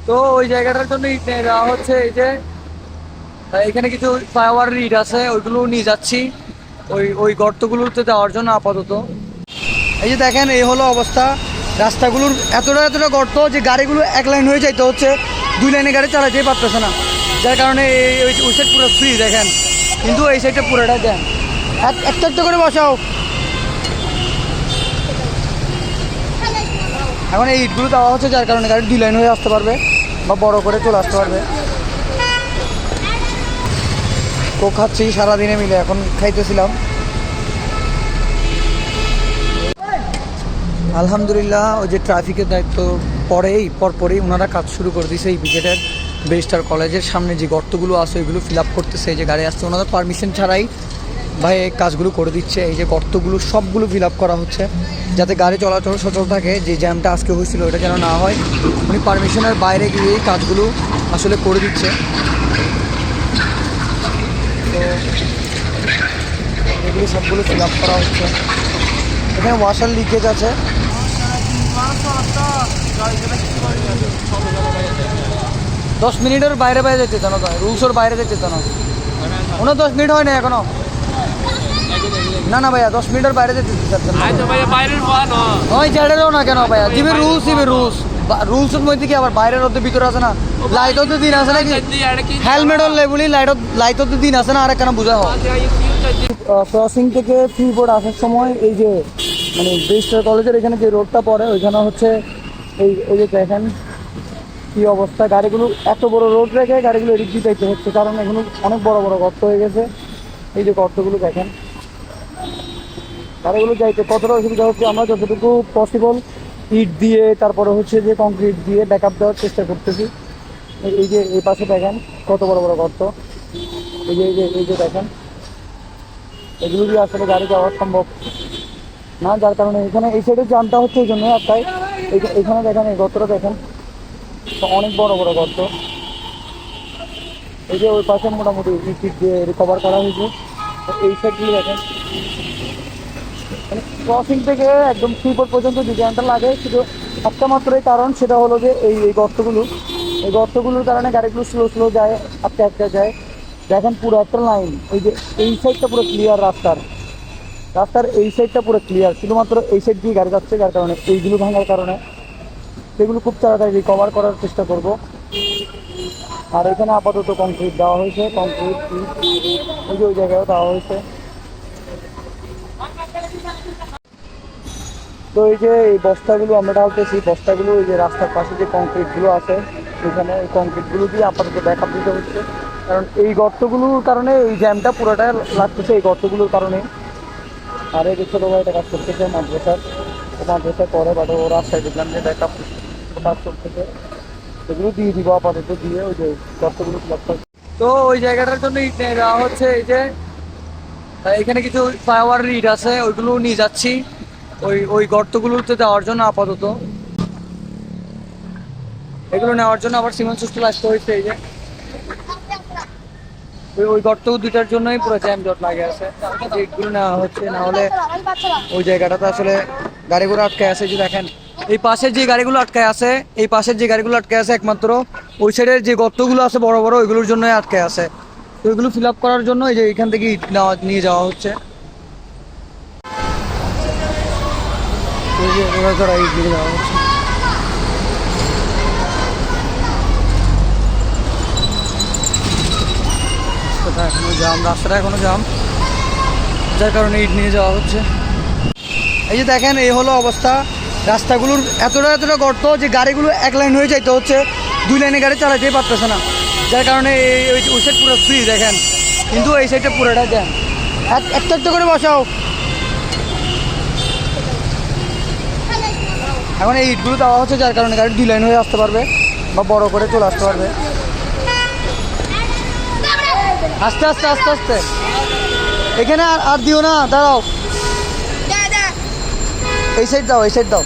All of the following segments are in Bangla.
তো ওই জায়গাটার জন্য ইট নিয়ে যাওয়া হচ্ছে। এই যে এখানে কিছু ফ্লাইওভারের ইট আছে, ওইগুলো নিয়ে যাচ্ছি ওই ওই গর্তগুলোতে যাওয়ার জন্য আপাতত। এই যে দেখেন, এই হলো অবস্থা রাস্তাগুলোর। এতটা এতটা গর্ত যে গাড়িগুলো এক লাইন হয়ে যাইতে হচ্ছে, দুই লাইনে গাড়ি চালাতেই পারতেছে না, যার কারণে ওই সাইড পুরো ফ্রি দেখেন, কিন্তু এই সাইডটা পুরোটা দেন। একটা একটা করে বসাও। এখন এই ইটগুলো দেওয়া হচ্ছে, যার কারণে গাড়ি দুই লাইন হয়ে আসতে পারবে বা বড় করে চলে আসতে পারবে। কোক খাচ্ছি সারাদিনে মিলে, এখন খাইতেছিলাম। আলহামদুলিল্লাহ, ওই যে ট্রাফিকের দায়িত্ব পরপরেই ওনারা কাজ শুরু করে দিয়েছে। এই ব্রিগেডের বেস্টার কলেজের সামনে যে গর্তগুলো আছে ওইগুলো ফিল আপ করতেছে। এই যে গাড়ি আসছে, ওনাদের পারমিশন ছাড়াই ভাই এই কাজগুলো করে দিচ্ছে। এই যে গর্তগুলো সবগুলো ফিল আপ করা হচ্ছে, যাতে গাড়ি চলাচল সচল থাকে। যে জ্যামটা আজকে হয়েছিল ওটা যেন না হয়, উনি পারমিশনের বাইরে গিয়ে এই কাজগুলো আসলে করে দিচ্ছে। তো এগুলো সবগুলো ফিল আপ করা হচ্ছে। এখানে ওয়াশার লিকেজ আছে। 10 মিনিটের বাইরে বাইরে যেতে না, রুলসের বাইরে যেতে না। 10 মিনিট হয় না এখনো। না না ভাইয়া, 10 মিনিটের বাইরে যেতে চাচ্ছেন ওই জেডেরও না কেন ভাইয়া, জিবির রুলস রুলসের মধ্যে কি আবার বাইরের মধ্যে ভিতরে আছে না। লাইটও তো দিন আছে নাকি, হেলমেটও লেবুলি লাইটও তো দিন আছে না। আর কেন বোঝা হয় ক্রসিং থেকে ফ্রি বোর্ড আসার সময় এই যে মানে বেস্টার কলেজের এখানে যে রোডটা পড়ে ওইখানে হচ্ছে এই যে দেখেন কি অবস্থা। গাড়িগুলো এত বড় রোড রেখে গাড়িগুলো এদিক দিয়ে যাইতে হচ্ছে, কারণ এগুলো অনেক বড় বড় গর্ত হয়ে গেছে। এই যে গর্তগুলো দেখেন, গাড়িগুলো যাইতে কতটা অসুবিধা হচ্ছে। আমরা যতটুকু পসিবল ইট দিয়ে, তারপরে হচ্ছে যে কংক্রিট দিয়ে ব্যাকআপ দেওয়ার চেষ্টা করতেছি। এই যে এই পাশে দেখেন কত বড় বড় গর্ত। এই যে দেখেন, এগুলো দিয়ে আসলে গাড়ি যাওয়া সম্ভব না, যার কারণে এখানে এই সাইডে জামটা হচ্ছে। এই জন্য একটাই এখানে দেখেন, এই গর্তটা দেখেন, অনেক বড় বড় গর্ত। এই যে ওই পাশে মোটামুটি ইট দিয়ে রিকভার করা হয়েছে। এই সাইডগুলো দেখেন, মানে ক্রসিং থেকে একদম ফ্রিপোর্ট পর্যন্ত যে জ্যামটা লাগে শুধু একটা মাত্রই কারণ, সেটা হলো যে এই গর্তগুলোর কারণে গাড়িগুলো স্লো যায়, আটকে যায়। দেখেন পুরো একটা লাইন, এই সাইডটা পুরো ক্লিয়ার। রাস্তার এই সাইডটা পুরো ক্লিয়ার, শুধুমাত্র এই সাইড দিয়ে গাড়ি যাচ্ছে, যার কারণে এইগুলো ভাঙার কারণে সেগুলো খুব তাড়াতাড়ি রিকভার করার চেষ্টা করব। আর এখানে আপাতত কংক্রিট দেওয়া হয়েছে, কংক্রিট ওই যে ওই জায়গায়ও দেওয়া হয়েছে। তো এই যে এই বস্তাগুলো আমরা ঢালতেছি, বস্তাগুলো এই যে রাস্তার পাশে যে কংক্রিটগুলো আছে এখানে, এই কংক্রিটগুলো দিয়ে আপাতত ব্যাকআপ দিতে হচ্ছে, কারণ এই গর্তগুলোর কারণে এই জ্যামটা পুরোটা লাগতেছে, এই গর্তগুলোর কারণে। আর এই যে ছোটো ভাইটা কাজ করতেছে মাদ্রাসা করে, বাট ও রাস্তায় দেখলাম যে ব্যাকআপ কাজ করতেছে। এগুলো দিয়ে দিব আপাতত, দিয়ে ওই যে গর্তগুলো ফিল আপ করছে। তো ওই জায়গাটার জন্য ইট নিয়ে যাওয়া হচ্ছে। এই যে এখানে কিছু ফ্লাইওভারের ইট আছে, ওইগুলো নিয়ে যাচ্ছি ওই গর্তগুলোতে যাওয়ার জন্য আপাতত। এগুলো নেওয়ার জন্য আবার সিমেন্ট সুস্থ আসতে হয়েছে। এই যে ওই গর্ত দুইটার জন্যই পুরো জ্যাম জট লাগে আছে, ইটগুলো নেওয়া হচ্ছে। না হলে ওই জায়গাটাতে আসলে গাড়িগুলো আটকে আছে। যে দেখেন এই পাশের যে গাড়িগুলো আটকে আছে একমাত্র ওই সাইডের যে গর্তগুলো আছে বড় বড়, ওইগুলোর জন্যই আটকে আছে। তো ওইগুলো ফিল আপ করার জন্য এই যে এখান থেকে ইট নিয়ে যাওয়া হচ্ছে। ইট নিয়ে যাওয়া হচ্ছে। রাস্তাটা এখনো জাম, যার কারণে ইট নিয়ে যাওয়া হচ্ছে। এই যে দেখেন, এই হলো অবস্থা রাস্তাগুলোর। এতটা এতটা গর্ত যে গাড়িগুলো এক লাইন হয়ে যাইতে হচ্ছে, দুই লাইনে গাড়ি চালাতেই পারতেছে না, যার কারণে ওই সাইড পুরো ফ্রি দেখেন, কিন্তু এই সাইডটা পুরোটা জ্যাম। একটা একটা করে বসাও। এখন এই ইটগুলো দেওয়া হচ্ছে, যার কারণে গাড়ি দুই লাইন হয়ে আসতে পারবে বা বড় করে চলে আসতে পারবে। আস্তে আস্তে আস্তে আস্তে, এখানে আর দিও না, দাঁড়াও। এই সাইড দাও।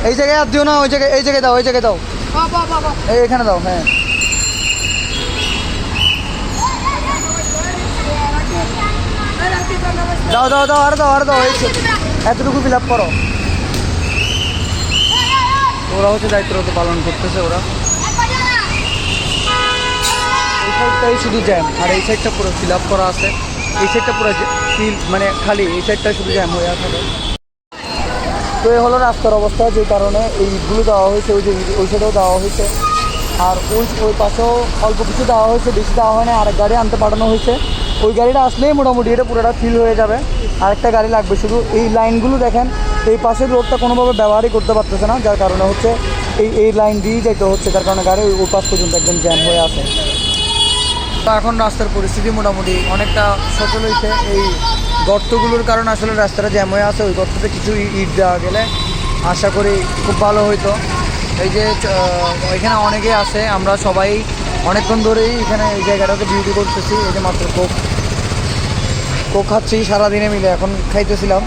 এই জায়গায় আর দিও না, ওই জায়গায়, এই জায়গায় দাও, ওই জায়গায় দাও, এখানে দাও। হ্যাঁ দাও দাও দাও, আরো দাও, আরো দাও, এতটুকু ফিল আপ করো। ওরা হচ্ছে দায়িত্বরত পালন করতেছে ওরা। এই সাইডটাই শুধু জ্যাম, আর এই সাইডটা পুরো ফিল আপ করা আছে। এই সাইডটা পুরো ফিল মানে খালি, এই সাইডটা শুধু জ্যাম হয়ে আছে। তো এই হলো রাস্তার অবস্থা, যে কারণে এইগুলো দেওয়া হয়েছে, ওই যে ওই সাইডেও দেওয়া হয়েছে, আর ওই পাশেও অল্প কিছু দেওয়া হয়েছে, বেশি দেওয়া হয় না। আরেক গাড়ি আনতে পাঠানো হয়েছে, ওই গাড়িটা আসলেই মোটামুটি এটা পুরোটা ফিল হয়ে যাবে। আরেকটা গাড়ি লাগবে শুধু। এই লাইনগুলো দেখেন, এই পাশের রোডটা কোনোভাবে ব্যবহারই করতে পারতেছে না, যার কারণে হচ্ছে এই লাইন দিয়েই যাইতে হচ্ছে, যার কারণে গাড়ি ওই পাশ পর্যন্ত একদম জ্যাম হয়ে আছে। তো এখন রাস্তার পরিস্থিতি মোটামুটি অনেকটা সচল হয়েছে। এই গর্তগুলোর কারণে আসলে রাস্তাটা জ্যাম হয়ে আছে। ওই গর্ততে কিছু ইট দেওয়া গেলে আশা করি খুব ভালো হইতো। এই যে এখানে অনেকেই আছে, আমরা সবাই অনেকক্ষণ ধরেই এখানে এই জায়গাটাতে ডিউটি করতেছি। এই যে মাত্র কোক খাচ্ছি সারাদিনে মিলে, এখন খাইতেছিলাম।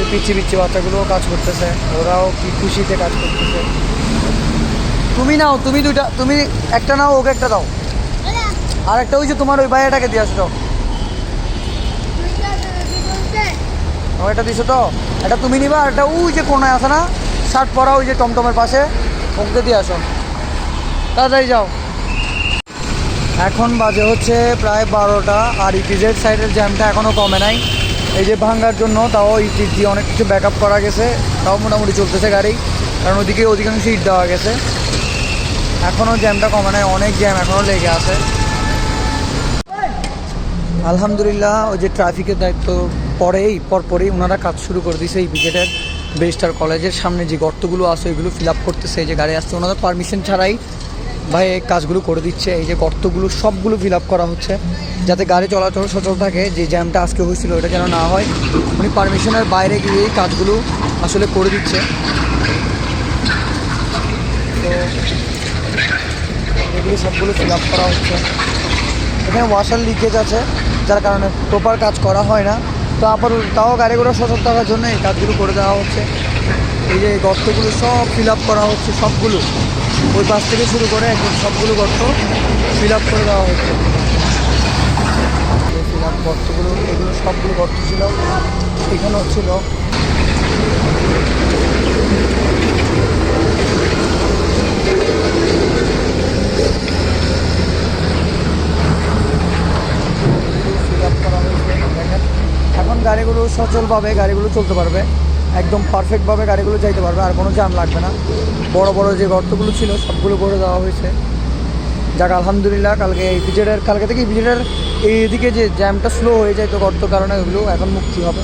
এই পিচ্ছি বাচ্চাগুলোও কাজ করতেছে, ওরাও কি খুশিতে কাজ করতেছে। তুমি নাও, তুমি দুইটা, তুমি একটা নাও, ওকে একটা দাও, আর একটা ওই যে তোমার ওই ভাইয়াটাকে দিয়ে আসো। এটা দিছো তো, এটা তুমি নিবা, আর এটা ওই যে কোনায় আছে না শার্ট পরা, ওই যে টমটমের পাশে, ওকে দিয়ে আসো, তাড়াতাড়ি যাও। এখন বাজে হচ্ছে প্রায় 12টা, আর ইপিজেড সাইডের জ্যামটা এখনও কমে নাই। এই যে ভাঙ্গার জন্য তাও ইট দিয়ে অনেক কিছু ব্যাকআপ করা গেছে, তাও মোটামুটি চলতেছে গাড়ি, কারণ ওদিকে অধিকাংশ ইট দেওয়া গেছে। এখনও জ্যামটা কমে নাই, অনেক জ্যাম এখনও লেগে আছে। আলহামদুলিল্লাহ, ওই যে ট্রাফিকের দায়িত্ব পরপরই ওনারা কাজ শুরু করে দিয়েছে। এই বিজেটের বেস্টার কলেজের সামনে যে গর্তগুলো আছে ওইগুলো ফিল আপ করতেছে। এই যে গাড়ি আসছে, ওনাদের পারমিশন ছাড়াই ভাই এই কাজগুলো করে দিচ্ছে। এই যে গর্তগুলো সবগুলো ফিল আপ করা হচ্ছে, যাতে গাড়ি চলাচল সচল থাকে। যে জ্যামটা আজকে হয়েছিল ওটা যেন না হয়, উনি পারমিশনের বাইরে গিয়ে এই কাজগুলো আসলে করে দিচ্ছে। তো এগুলো সবগুলো ফিল আপ করা হচ্ছে। এখানে ওয়াশার লিকেজ আছে, যার কারণে প্রপার কাজ করা হয় না। তো আবার তাও গাড়িগুলো সচল থাকার জন্য এই কাজগুলো করে দেওয়া হচ্ছে। এই যে গর্তগুলো সব ফিল আপ করা হচ্ছে, সবগুলো ওই পাশ থেকে শুরু করে একদম সবগুলো গর্ত ফিল আপ করে দেওয়া হচ্ছে। ফিল আপ গর্তগুলো, এগুলো সবগুলো গর্ত ছিল, এখানেও ছিল। এখন গাড়িগুলো সচলভাবে গাড়িগুলো চলতে পারবে, একদম পারফেক্টভাবে গাড়িগুলো যাইতে পারবে, আর কোনো জ্যাম লাগবে না। বড় বড় যে গর্তগুলো ছিল সবগুলো করে দেওয়া হয়েছে। যাক আলহামদুলিল্লাহ, কালকে থেকে ইপিজেডের এইদিকে যে জ্যামটা স্লো হয়ে যায় তো গর্ত কারণে ওগুলো এখন মুক্তি হবে।